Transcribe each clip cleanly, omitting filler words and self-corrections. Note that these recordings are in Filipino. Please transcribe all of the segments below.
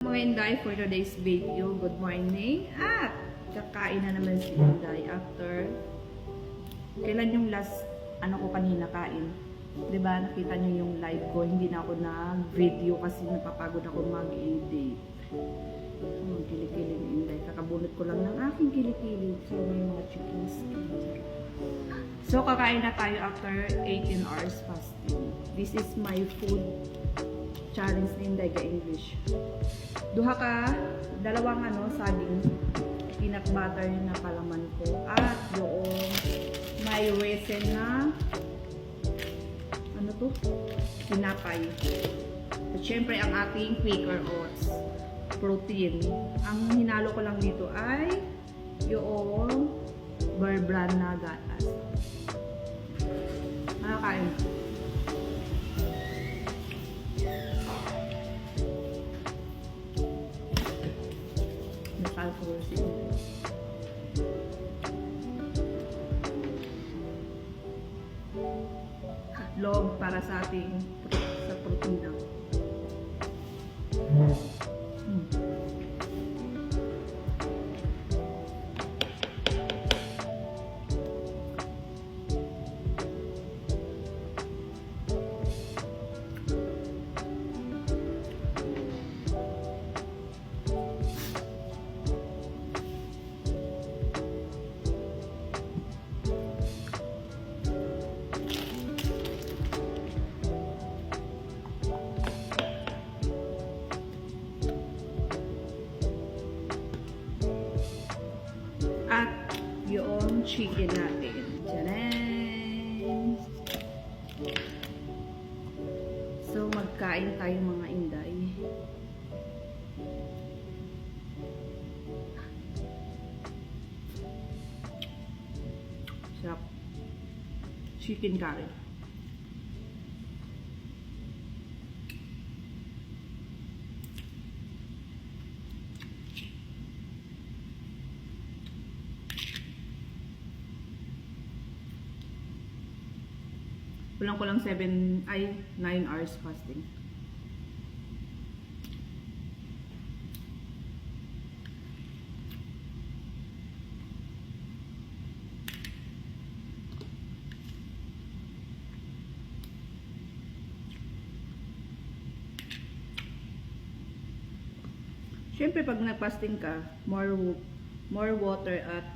Mga Inday, for today's video, good morning. At kakain na naman si Inday after kailan yung last ko kanina kain. 'Di ba? Nakita niyo yung live ko, hindi na ako nag-video kasi napapagod ako mag-edit. Kilikili ni Inday. Kakabunot ko lang ng aking kilikili. So, may mga chickens. So, kakain na tayo after 18 hours fasting. This is my food challenge ni Inday ka English. Dalawang saging, peanut butter na palaman ko, at yung may resin na tinapay. At syempre ang ating Quaker Oats protein. Ang hinalo ko lang dito ay yung Bear Brand na gatas. Makakain. Alcohol siguro. Log para sa ating sa protina. At yung chicken natin. Tcharan! So, magkain tayo mga Inday. Sarap. Chicken curry. Kulang 9 hours fasting. Siyempre pag nag-fasting ka, more water at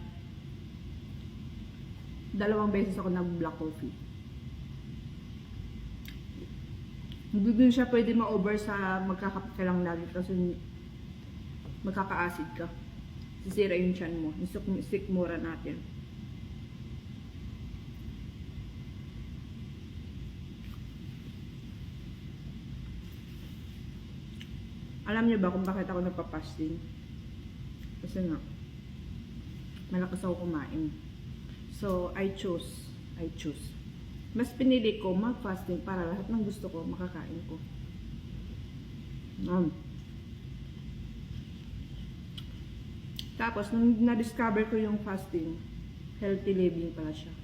2 beses ako nag-black coffee. Hindi din siya pwede ma-over sa magkakape ka lang lagi kasi magkaka-acid ka. Sisira yung tiyan mo. Sikmura natin. Alam niyo ba kung bakit ako nagpa-fasting? Kasi nga, malakas ako kumain. So, I choose. Mas pinili ko mag-fasting para lahat ng gusto ko makakain ko. Tapos, nung na-discover ko yung fasting, healthy living pala siya.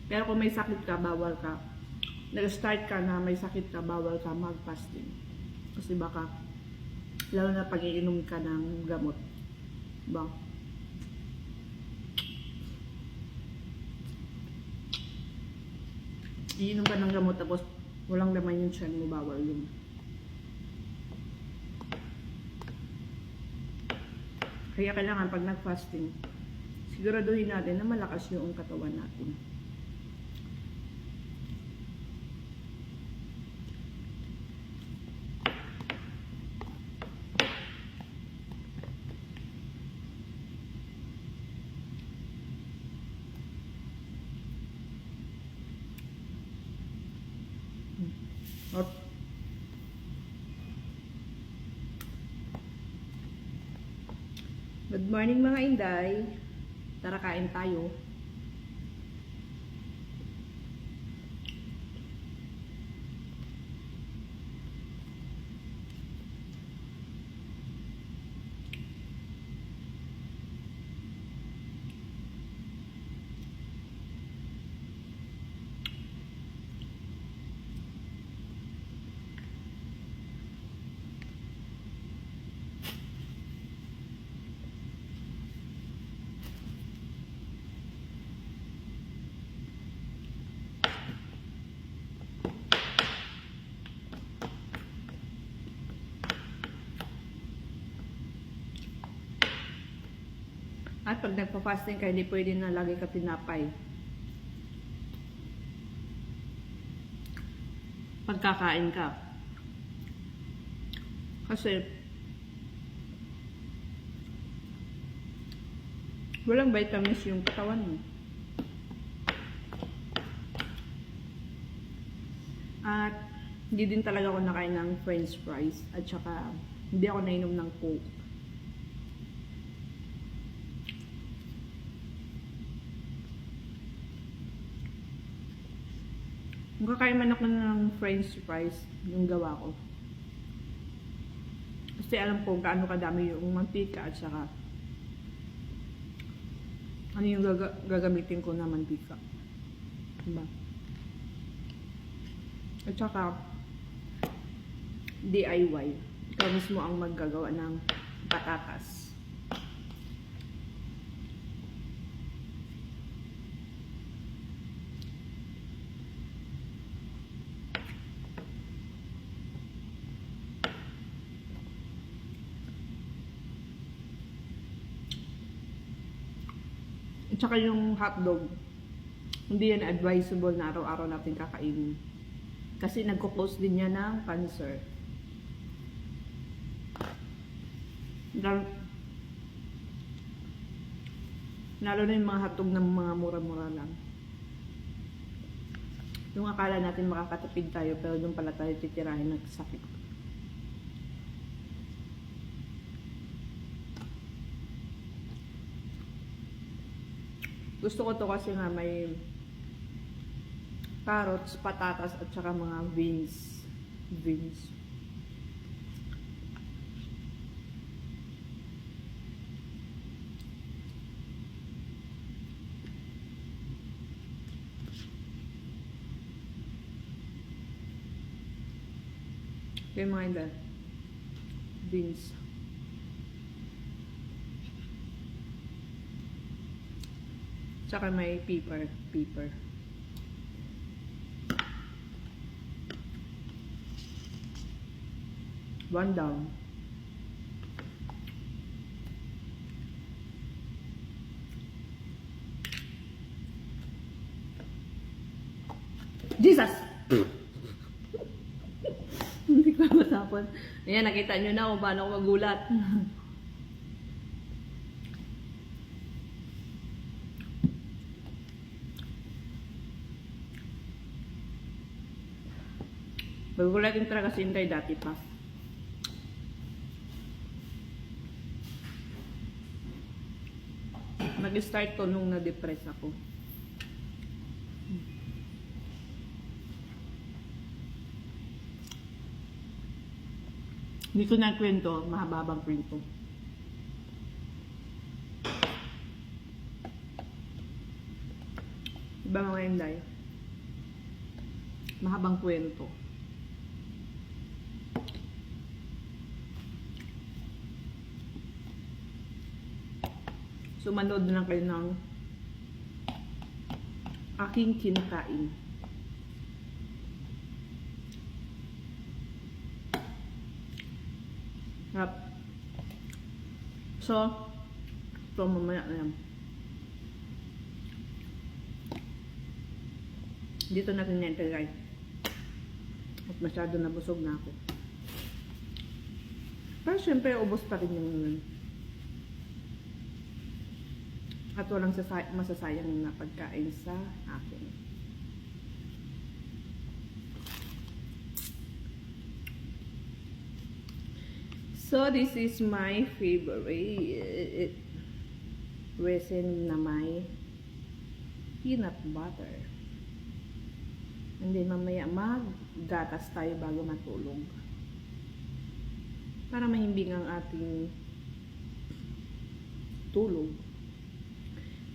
Pero kung may sakit ka, bawal ka. Nag-start ka na may sakit ka, bawal ka mag-fasting. Kasi baka, lalo na pag iinom ka ng gamot. Diba? Iinom ka ng gamot tapos walang laman yung tiyan mo, bawal yun. Kaya kailangan pag nag-fasting, siguraduhin natin na malakas yung katawan natin. Good morning mga Inday. Tara kain tayo. pag nagpa-fasting ka, hindi pwede na lagi ka tinapay. Pagkakain ka. Kasi, walang vitamins yung katawan mo. At, hindi din talaga ako nakain ng french fries. At saka, hindi ako nainom ng coke. Kung kakain man ako ng french fries, yung gawa ko. Kasi alam ko gaano kadami yung mantika at saka ano yung gagamitin ko na mantika. Diba? At saka DIY. Ikaw mismo ang maggagawa ng patatas. At saka yung hotdog, hindi yan advisable na araw-araw natin kakainin. Kasi nagko-cause din yan ng cancer. Lalo na yung mga hotdog ng mga mura-mura lang. Yung akala natin makakatipid tayo, pero yung pala tayo titirahin ng sakit. Gusto ko to kasi nga may carrots, patatas, at saka mga beans. Kaya mga hindi. Beans. Tsaka may pepper. One down. Jesus! Hindi ko matapon. Ayan, nakita nyo na kung paano ako magulat. Magugulatin talaga si Inday dati pa. Nag-start to nung na-depress ako. Hindi ko na kwento, mahababang kwento. Diba mga Inday? Mahabang kwento. So, manood na lang kayo ng aking kinakain. Harap. So, ito mamaya na yan. Dito natin na-integay. At masyado nabusog na ako. Pero syempre, ubos pa rin yung at walang masasayang na pagkain sa akin. So, this is my favorite resin na may peanut butter. And then, mamaya maggatas tayo bago matulog. Para mahimbing ang ating tulog.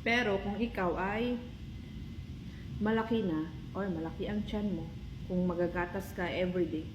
Pero kung ikaw ay malaki na or malaki ang tiyan mo, kung magagatas ka everyday,